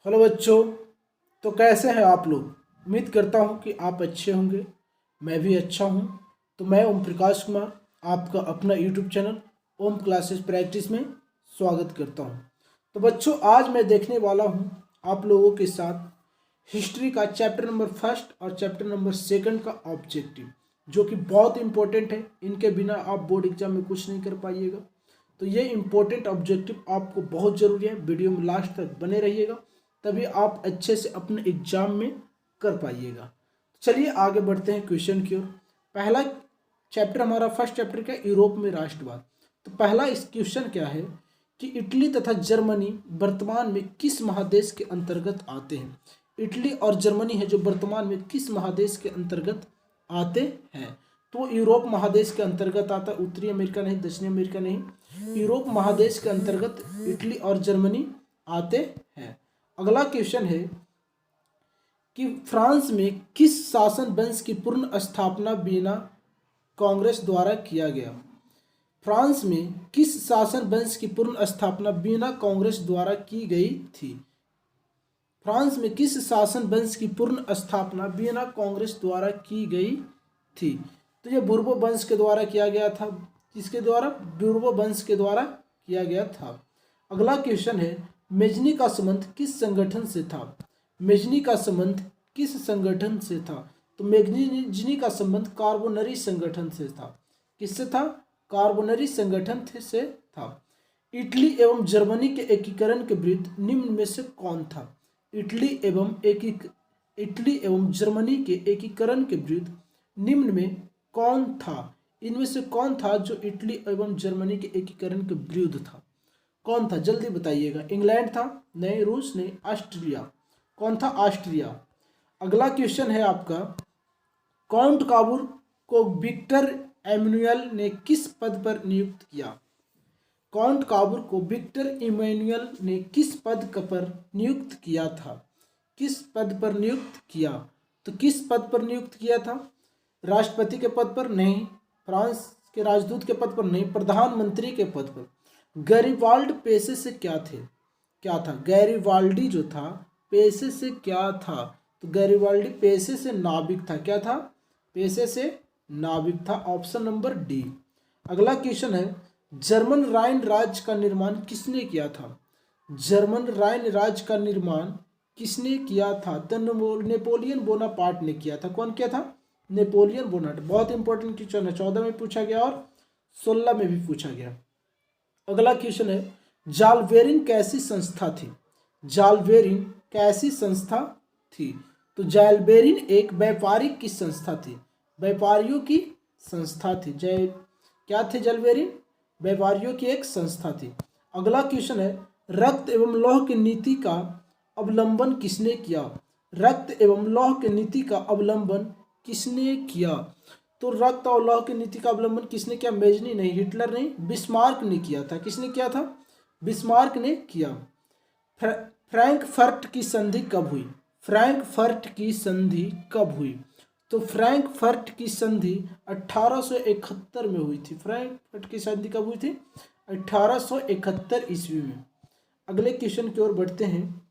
Hello बच्चों। तो कैसे हैं आप लोग। उम्मीद करता हूं कि आप अच्छे होंगे। मैं भी अच्छा हूं। तो मैं ओम प्रकाश कुमार आपका अपना यूट्यूब चैनल ओम क्लासेस प्रैक्टिस में स्वागत करता हूं। तो बच्चों आज मैं देखने वाला हूं आप लोगों के साथ हिस्ट्री का चैप्टर नंबर फर्स्ट और चैप्टर नंबर सेकंड का ऑब्जेक्टिव, जो कि बहुत इंपॉर्टेंट है। इनके बिना आप बोर्ड एग्जाम में कुछ नहीं कर पाइएगा। तो ये इंपॉर्टेंट ऑब्जेक्टिव आपको बहुत ज़रूरी है। वीडियो में लास्ट तक बने रहिएगा, तभी आप अच्छे से अपने एग्जाम में कर पाइएगा। चलिए आगे बढ़ते हैं क्वेश्चन की ओर। पहला चैप्टर हमारा फर्स्ट चैप्टर का यूरोप में राष्ट्रवाद। तो पहला इस क्वेश्चन क्या है कि इटली तथा जर्मनी वर्तमान में किस महादेश के अंतर्गत आते हैं। इटली और जर्मनी है जो वर्तमान में किस महादेश के अंतर्गत आते हैं। तो यूरोप महादेश के अंतर्गत आता है, उत्तरी अमेरिका नहीं, दक्षिणी अमेरिका नहीं, यूरोप महादेश के अंतर्गत इटली और जर्मनी आते हैं। अगला क्वेश्चन है कि फ्रांस में किस शासन वंश की पूर्ण स्थापना वीना कांग्रेस द्वारा किया गया। फ्रांस में किस शासन वंश की पूर्ण स्थापना वीना कांग्रेस द्वारा की गई थी। फ्रांस में किस शासन वंश की पूर्ण स्थापना वीना कांग्रेस द्वारा की गई थी। तो ये बुर्बो वंश के द्वारा किया गया था। किसके द्वारा? बुर्बो वंश के द्वारा किया गया था। अगला क्वेश्चन है मेजनी का संबंध किस संगठन से था। मेजनी का संबंध किस संगठन से था। तो मेजनी का संबंध कार्बोनरी संगठन से था। किससे था? कार्बोनरी संगठन से था। इटली एवं जर्मनी के एकीकरण के विरुद्ध निम्न में से कौन था। इटली एवं जर्मनी के एकीकरण के विरुद्ध निम्न में कौन था। इनमें से कौन था जो इटली एवं जर्मनी के एकीकरण के विरुद्ध था। कौन था जल्दी बताइएगा। इंग्लैंड था? नहीं। रूस? नहीं। ऑस्ट्रिया। कौन था? ऑस्ट्रिया। अगला क्वेश्चन है आपका काउंट काबूर को विक्टर एमैनुअल ने किस पद पर नियुक्त किया। काउंट काबूर को विक्टर इमैनुअल ने किस पद पर नियुक्त किया था। किस पद पर नियुक्त किया। तो किस पद पर नियुक्त किया था? राष्ट्रपति के पद पर? नहीं। फ्रांस के राजदूत के पद पर? नहीं। प्रधानमंत्री के पद पर। गैरीबाल्ड पेशे से क्या था? गैरीबाल्डी जो था पेशे से क्या था। तो गैरीबाल्डी पेशे से नाविक था। क्या था? पेशे से नाविक था। Option number D. अगला क्वेश्चन है जर्मन राइन राज्य का निर्माण किसने किया था। जर्मन राइन राज्य का निर्माण किसने किया था। तो नेपोलियन बोनापार्ट ने किया था। कौन किया था? Napoleon Bonaparte. बहुत इंपॉर्टेंट क्वेश्चन है। 14 में पूछा गया और 16 में भी पूछा गया। अगला क्वेश्चन है जालबेरिन कैसी संस्था थी। जालबेरिन कैसी संस्था थी। तो जालबेरिन एक व्यापारिक की संस्था थी। व्यापारियों की संस्था थी। क्या थे जालबेरिन? व्यापारियों की एक संस्था थी। अगला क्वेश्चन है रक्त एवं लौह की नीति का अवलंबन किसने किया। रक्त एवं लौह की नीति का अवलंबन किसने किया। तो रक्त और लौह की नीति का अवलंबन किसने किया? मेजनी नहीं, हिटलर नहीं, बिस्मार्क ने किया था। किसने किया था? बिस्मार्क ने किया। फ्रैंकफर्ट की संधि कब हुई। फ्रैंकफर्ट की संधि कब हुई। तो फ्रैंकफर्ट की संधि 1871 में हुई थी। फ्रैंकफर्ट की संधि कब हुई थी? 1871 ईस्वी में। अगले क्वेश्चन की ओर बढ़ते हैं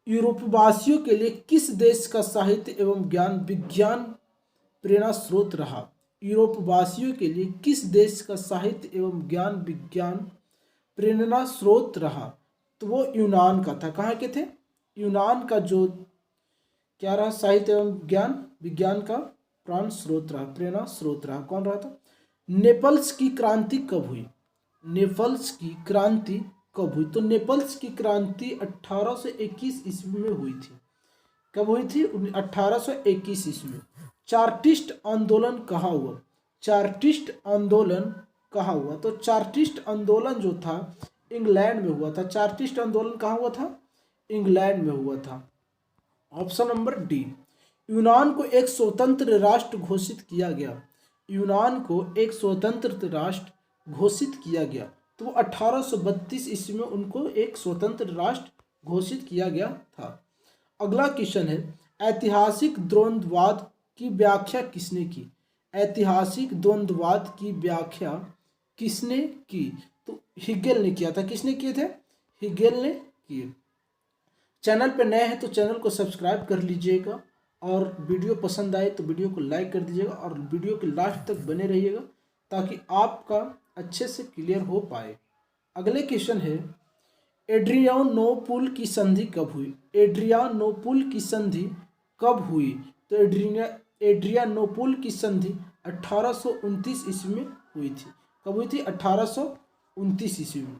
यूरोपवासियों के लिए किस देश का साहित्य एवं ज्ञान विज्ञान प्रेरणा स्रोत रहा। यूरोपवासियों के लिए किस देश का साहित्य एवं ज्ञान विज्ञान प्रेरणा स्रोत रहा। तो वो यूनान का था। कहाँ के थे? यूनान का जो क्या रहा? साहित्य एवं ज्ञान विज्ञान का प्राण स्रोत रहा, प्रेरणा स्रोत रहा। कौन रहा था? नेपल्स की क्रांति कब हुई। नेपल्स की क्रांति कब हुई। तो नेपल्स की क्रांति 1821 ईस्वी में हुई थी। कब हुई थी? 1821 ईस्वी में। चार्टिस्ट आंदोलन कहाँ हुआ। चार्टिस्ट आंदोलन कहाँ हुआ। तो चार्टिस्ट आंदोलन जो था इंग्लैंड में हुआ था। चार्टिस्ट आंदोलन कहाँ हुआ था? इंग्लैंड में हुआ था। Option number D. यूनान को एक स्वतंत्र राष्ट्र घोषित किया गया। यूनान को एक स्वतंत्र राष्ट्र घोषित किया गया। तो 1832 ईस्वी में उनको एक स्वतंत्र राष्ट्र घोषित किया गया था। अगला क्वेश्चन है ऐतिहासिक द्वंद्ववाद की व्याख्या किसने की। ऐतिहासिक द्वंद्ववाद की व्याख्या किसने की। तो हिगेल ने किया था। किसने किए थे? हिगेल ने किए। चैनल पे नए हैं तो चैनल को सब्सक्राइब कर लीजिएगा, और वीडियो पसंद आए तो वीडियो को लाइक कर दीजिएगा, और वीडियो के लास्ट तक बने रहिएगा ताकि आपका अच्छे से क्लियर हो पाए। अगले क्वेश्चन है, एड्रियानोपुल की संधि कब हुई? एड्रियानोपुल की संधि कब हुई? तो एड्रियानोपुल की संधि 1829 ईस्वी में हुई थी। कब हुई थी? 1829 ईस्वी में।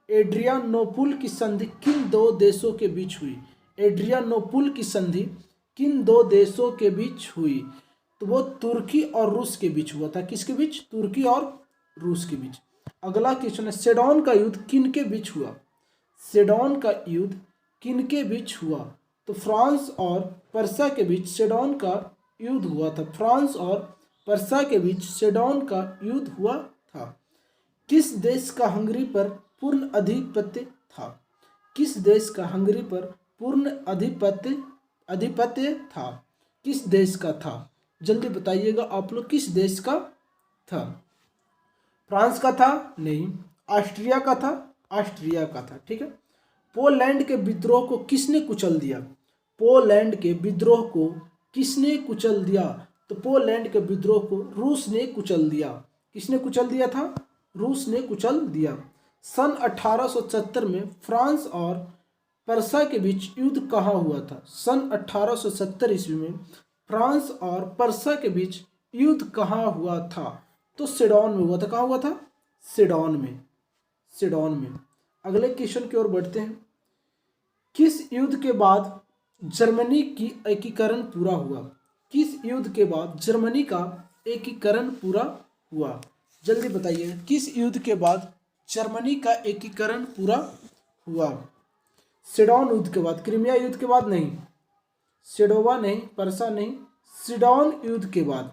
एड्रियानोपुल की संधि किन दो देशों के बीच हुई? एड्रियानोपुल की संधि किन दो देशों के बीच हुई? तो वो तुर्की और रूस के बीच हुआ था। किसके बीच? तुर्की और रूस के बीच। अगला क्वेश्चन है, सेडोन का युद्ध किन के बीच हुआ? सेडोन का युद्ध किन के बीच हुआ? तो फ्रांस और पर्सा के बीच सेडोन का युद्ध हुआ था। फ्रांस और पर्सा के बीच सेडोन का युद्ध हुआ था। किस देश का हंगरी पर पूर्ण आधिपत्य था? किस देश का हंगरी पर पूर्ण आधिपत्य था? किस देश का था? जल्दी बताइएगा आप लोग, किस देश का था? फ्रांस का था? नहीं। ऑस्ट्रिया का था? ऑस्ट्रिया का था। ठीक है। पोलैंड के विद्रोह को किसने कुचल दिया? पोलैंड के विद्रोह को किसने कुचल दिया? तो पोलैंड के विद्रोह को रूस ने कुचल दिया। किसने कुचल दिया था? रूस ने कुचल दिया। सन 1870 में फ्रांस और पर्सा के बीच युद्ध कहाँ हुआ था? सन 1870 ईस्वी में फ्रांस और पर्सा के बीच युद्ध कहाँ हुआ था? तो सिडोन में हुआ था। कहाँ हुआ था? सिडोन में। सिडोन में। अगले क्वेश्चन की ओर बढ़ते हैं। किस युद्ध के बाद जर्मनी की एकीकरण पूरा हुआ? किस युद्ध के बाद जर्मनी का एकीकरण पूरा हुआ? जल्दी बताइए, किस युद्ध के बाद जर्मनी का एकीकरण पूरा हुआ? सिडोन युद्ध के बाद। क्रीमिया युद्ध के बाद नहीं, सेडोवा नहीं, पर्सा नहीं, सिडोन युद्ध के बाद।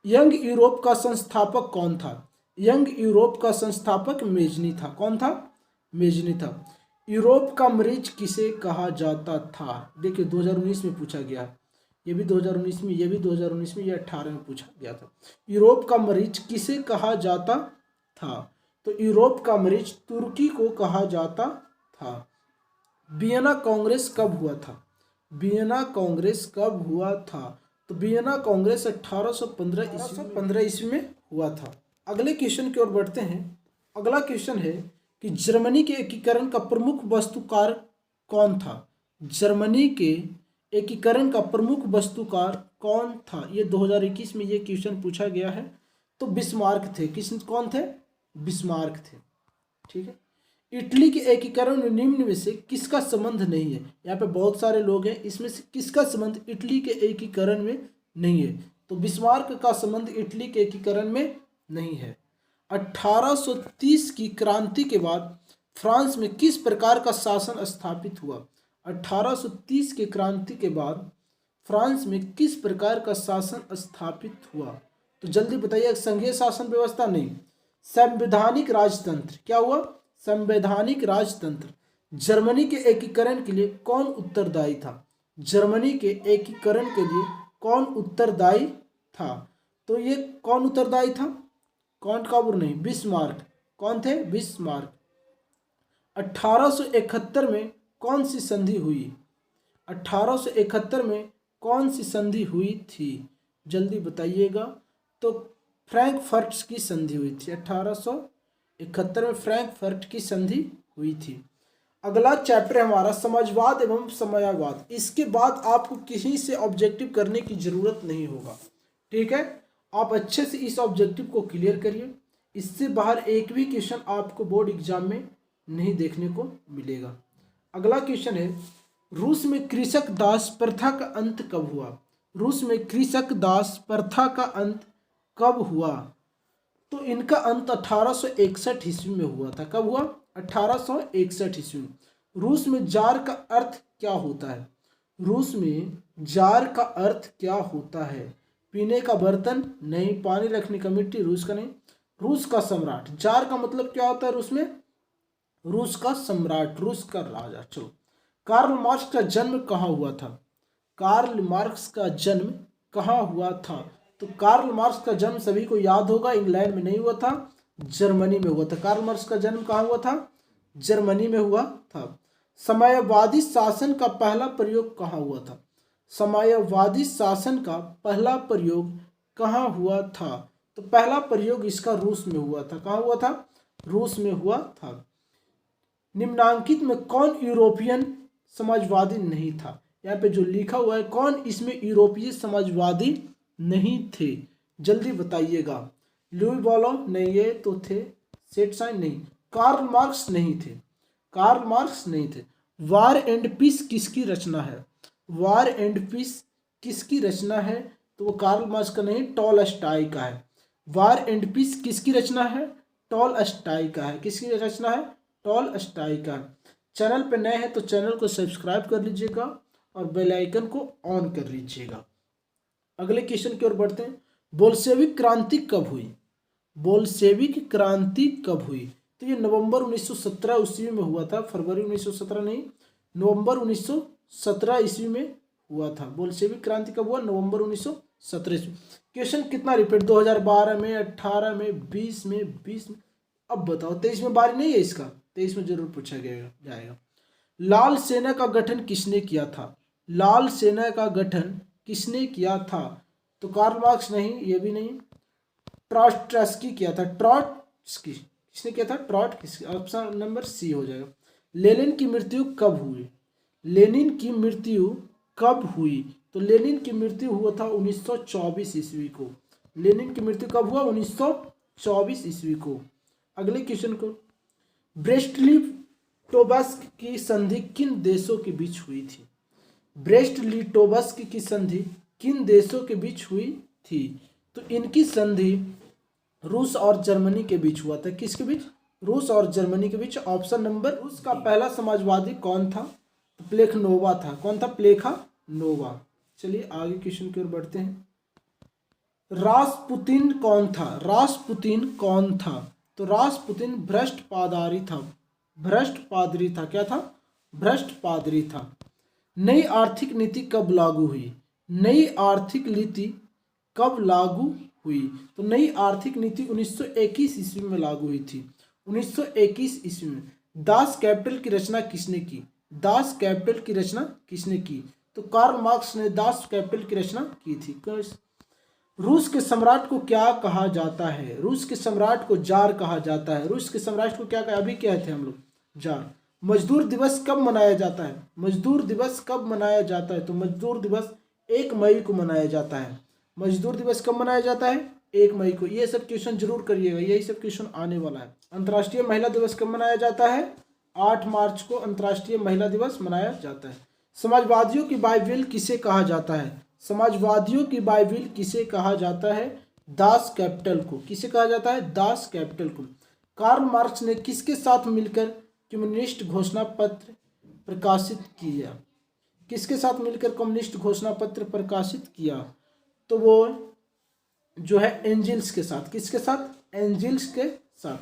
यंग यूरोप का संस्थापक कौन था? यंग यूरोप का संस्थापक मेजनी था। कौन था? मेजनी था। यूरोप का मरीज किसे कहा जाता था? देखिए 2019 में पूछा गया, ये भी 2019 में, ये भी 2019 में, ये 18 में पूछा गया था। यूरोप का मरीज किसे कहा जाता था? तो यूरोप का मरीज तुर्की को कहा जाता था। वियना कांग्रेस कब हुआ था? वियना कांग्रेस कब हुआ था? तो वियना कांग्रेस 1815 ईस्वी में हुआ था। अगले क्वेश्चन की ओर बढ़ते हैं। अगला क्वेश्चन है कि जर्मनी के एकीकरण का प्रमुख वास्तुकार कौन था? जर्मनी के एकीकरण का प्रमुख वास्तुकार कौन था? ये 2021 में ये क्वेश्चन पूछा गया है। तो बिस्मार्क थे। कौन थे? बिस्मार्क थे। ठीक है। इटली के एकीकरण में निम्न में से किसका संबंध नहीं है? यहाँ पे बहुत सारे लोग हैं, इसमें से किसका संबंध इटली के एकीकरण में नहीं है? तो बिस्मार्क का संबंध इटली के एकीकरण में नहीं है। 1830 की क्रांति के बाद फ्रांस में किस प्रकार का शासन स्थापित हुआ? 1830 की क्रांति के बाद फ्रांस में किस प्रकार का शासन स्थापित हुआ? तो जल्दी बताइए। संघीय शासन व्यवस्था नहीं, संवैधानिक राजतंत्र। क्या हुआ? संवैधानिक राजतंत्र। जर्मनी के एकीकरण के लिए कौन उत्तरदायी था? जर्मनी के एकीकरण के लिए कौन उत्तरदायी था? तो ये कौन उत्तरदायी था? कौन काबूर नहीं, बिस्मार्क। कौन थे? बिस्मार्क। 1871 में कौन सी संधि हुई? 1871 में कौन सी संधि हुई थी? जल्दी बताइएगा। तो फ्रैंकफर्ट की संधि हुई थी। 1871 में फ्रैंकफर्ट की संधि हुई थी। अगला चैप्टर है हमारा समाजवाद एवं साम्यवाद। इसके बाद आपको किसी से ऑब्जेक्टिव करने की जरूरत नहीं होगा। ठीक है। आप अच्छे से इस ऑब्जेक्टिव को क्लियर करिए। इससे बाहर एक भी क्वेश्चन आपको बोर्ड एग्जाम में नहीं देखने को मिलेगा। अगला क्वेश्चन है, रूस में कृषक दास प्रथा का अंत कब हुआ? रूस में कृषक दास प्रथा का अंत कब हुआ? तो इनका अंत 1861 ईस्वी में हुआ था। कब हुआ? 1861 ईस्वी में। रूस में जार का अर्थ क्या होता है? रूस में जार का अर्थ क्या होता है? पीने का बर्तन नहीं, पानी रखने का मिट्टी, रूस का नहीं। रूस का सम्राट। जार का मतलब क्या होता है रूस में? रूस का सम्राट, रूस का राजा। चलो, कार्ल मार्क्स का जन्म कहाँ हुआ था? कार्ल मार्क्स का जन्म कहाँ हुआ था? तो कार्ल मार्क्स का जन्म सभी को याद होगा, इंग्लैंड में नहीं हुआ था, जर्मनी में हुआ था। कार्ल मार्क्स का जन्म कहाँ हुआ था? जर्मनी में हुआ था। साम्यवादी शासन का पहला प्रयोग कहाँ हुआ था? साम्यवादी शासन का पहला प्रयोग कहाँ हुआ था? तो पहला प्रयोग इसका रूस में हुआ था। कहाँ हुआ था? रूस में हुआ था। निम्नांकित में कौन यूरोपियन समाजवादी नहीं था? यहाँ पे जो लिखा हुआ है कौन इसमें यूरोपीय समाजवादी नहीं थे, जल्दी बताइएगा। लुई वॉलो नहीं, ये तो थे। सेटसाइन नहीं, कार्ल मार्क्स नहीं थे, कार्ल मार्क्स नहीं थे। वार एंड पीस किसकी रचना है? वार एंड पीस किसकी रचना है? तो वो कार्ल मार्क्स का नहीं, टॉलस्टॉय का है। वार एंड पीस किसकी रचना है? टॉलस्टॉय का है। किसकी रचना है? टॉलस्टॉय का है। चैनल पे नए हैं तो चैनल को सब्सक्राइब कर लीजिएगा और बेल आइकन को ऑन कर लीजिएगा। अगले क्वेश्चन की ओर बढ़ते हैं। बोल्शेविक क्रांति कब हुई? बोल्शेविक क्रांति कब हुई? तो ये नवंबर 1917 ईस्वी में हुआ था। फरवरी 1917 नहीं, नवंबर 1917 ईस्वी में हुआ था। बोल्शेविक क्रांति कब हुआ? नवंबर 1917 ईस्वी। क्वेश्चन कितना रिपीट? 2012 में, 18 में, 20 में, 20 में। अब बताओ 23 में बारी नहीं है इसका? 23 में जरूर पूछा जाएगा। लाल सेना का गठन किसने किया था? लाल सेना का गठन किसने किया था? तो कार्ल मार्क्स नहीं, ये भी नहीं। ट्रॉट्स्की किया था। ट्रॉट्स्की किसने किया था? ट्रॉट्स्की। ऑप्शन नंबर सी हो जाएगा। लेनिन की मृत्यु कब हुई? लेनिन की मृत्यु कब हुई? तो लेनिन की मृत्यु हुआ था 1924 ईस्वी को। लेनिन की मृत्यु कब हुआ? 1924 ईस्वी को। अगले क्वेश्चन को, ब्रेस्ट-लिटोव्स्क की संधि किन देशों के बीच हुई थी? ब्रेस्ट-लिटोव्स्क की संधि किन देशों के बीच हुई थी? तो इनकी संधि रूस और जर्मनी के बीच हुआ था। किसके बीच? रूस और जर्मनी के बीच। Option number. रूस का पहला समाजवादी कौन था? तो प्लेखनोवा था। कौन था? प्लेखानोवा। चलिए आगे क्वेश्चन की ओर बढ़ते हैं। रासपुतिन कौन था? रासपुतिन कौन था? तो रासपुतिन भ्रष्ट पादरी था। भ्रष्ट पादरी था। क्या था? भ्रष्ट पादरी था। नई आर्थिक नीति कब लागू हुई? नई आर्थिक नीति कब लागू हुई? तो नई आर्थिक नीति 1921 ईस्वी में लागू हुई थी। 1921 ईस्वी में। दास कैपिटल की रचना किसने की? दास कैपिटल की रचना किसने की? तो कार्ल मार्क्स ने दास कैपिटल की रचना की थी। रूस के सम्राट को क्या कहा जाता है? रूस के सम्राट को जार कहा जाता है। रूस के सम्राट को क्या कहा? अभी क्या थे हम लोग? जार। मजदूर दिवस कब मनाया जाता है? मजदूर दिवस कब मनाया जाता है? तो मजदूर दिवस 1 मई को मनाया जाता है। मजदूर दिवस कब मनाया जाता है? 1 मई को। ये सब क्वेश्चन जरूर करिएगा, यही सब क्वेश्चन आने वाला है। अंतर्राष्ट्रीय महिला दिवस कब मनाया जाता है? 8 मार्च को अंतर्राष्ट्रीय महिला दिवस मनाया जाता है। समाजवादियों की बाइबिल किसे कहा जाता है? समाजवादियों की बाइबिल किसे कहा जाता है? दास कैपिटल को। किसे कहा जाता है? दास कैपिटल को। कार्ल मार्क्स ने किसके साथ मिलकर कम्युनिस्ट घोषणा पत्र प्रकाशित किया? किसके साथ मिलकर कम्युनिस्ट घोषणा पत्र प्रकाशित किया? तो वो जो है एंजिल्स के साथ। किसके साथ? एंजिल्स के साथ।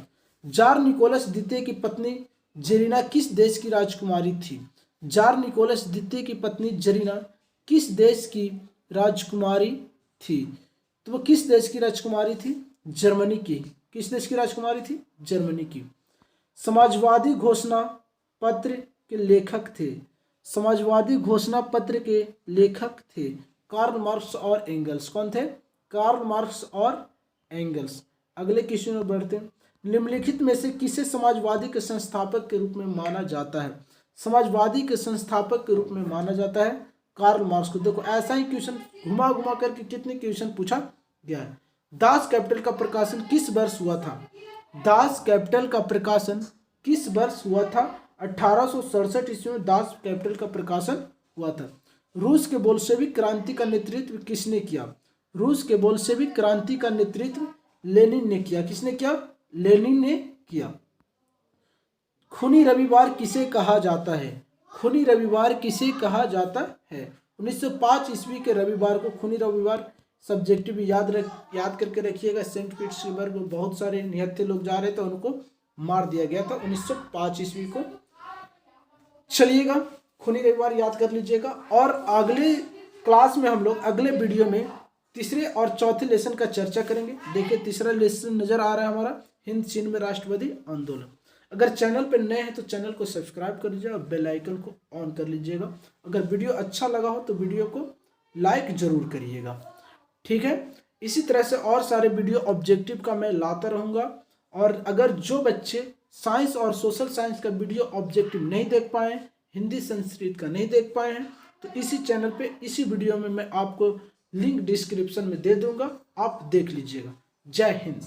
जार निकोलस द्वितीय की पत्नी जेरिना किस देश की राजकुमारी थी? जार निकोलस द्वितीय की पत्नी जेरिना किस देश की राजकुमारी थी? तो वो किस देश की राजकुमारी थी? जर्मनी की। किस देश की राजकुमारी थी? जर्मनी की। समाजवादी घोषणा पत्र के लेखक थे। समाजवादी घोषणा पत्र के लेखक थे कार्ल मार्क्स और एंगल्स। कौन थे? कार्ल मार्क्स और एंगल्स। अगले क्वेश्चन में बढ़ते हैं। निम्नलिखित में से किसे समाजवादी के संस्थापक के रूप में माना जाता है? समाजवादी के संस्थापक के रूप में माना जाता है कार्ल मार्क्स को। देखो ऐसा ही क्वेश्चन घुमा घुमा करके कितने क्वेश्चन पूछा गया है। दास कैपिटल का प्रकाशन किस वर्ष हुआ था? दास कैपिटल का प्रकाशन किस वर्ष हुआ था? 1867 ईस्वी में दास कैपिटल का प्रकाशन हुआ था। रूस के बोल्शेविक क्रांति का नेतृत्व किसने किया? रूस के बोल्शेविक क्रांति का नेतृत्व लेनिन ने किया। किसने किया? लेनिन ने किया। खूनी रविवार किसे कहा जाता है? खूनी रविवार किसे कहा जाता है? 1905 ईस्वी के रविवार को खूनी रविवार सब्जेक्टिव याद करके रखिएगा। सेंट पीटर्सबर्ग में बहुत सारे निहत्थे लोग जा रहे थे, उनको मार दिया गया था 1905 ईस्वी को। चलिएगा खूनी रविवार याद कर लीजिएगा। और अगले क्लास में हम लोग अगले वीडियो में तीसरे और चौथे लेसन का चर्चा करेंगे। देखिए तीसरा लेसन नजर आ रहा है हमारा, हिंद चीन में राष्ट्रवादी आंदोलन। अगर चैनल पर नए हैं तो चैनल को सब्सक्राइब कर लीजिएगा और बेल आइकन को ऑन कर लीजिएगा। अगर वीडियो अच्छा लगा हो तो वीडियो को लाइक ज़रूर करिएगा। ठीक है, इसी तरह से और सारे वीडियो ऑब्जेक्टिव का मैं लाता रहूँगा। और अगर जो बच्चे साइंस और सोशल साइंस का वीडियो ऑब्जेक्टिव नहीं देख पाए, हिंदी संस्कृत का नहीं देख पाए हैं, तो इसी चैनल पे इसी वीडियो में मैं आपको लिंक डिस्क्रिप्शन में दे दूंगा, आप देख लीजिएगा। जय हिंद।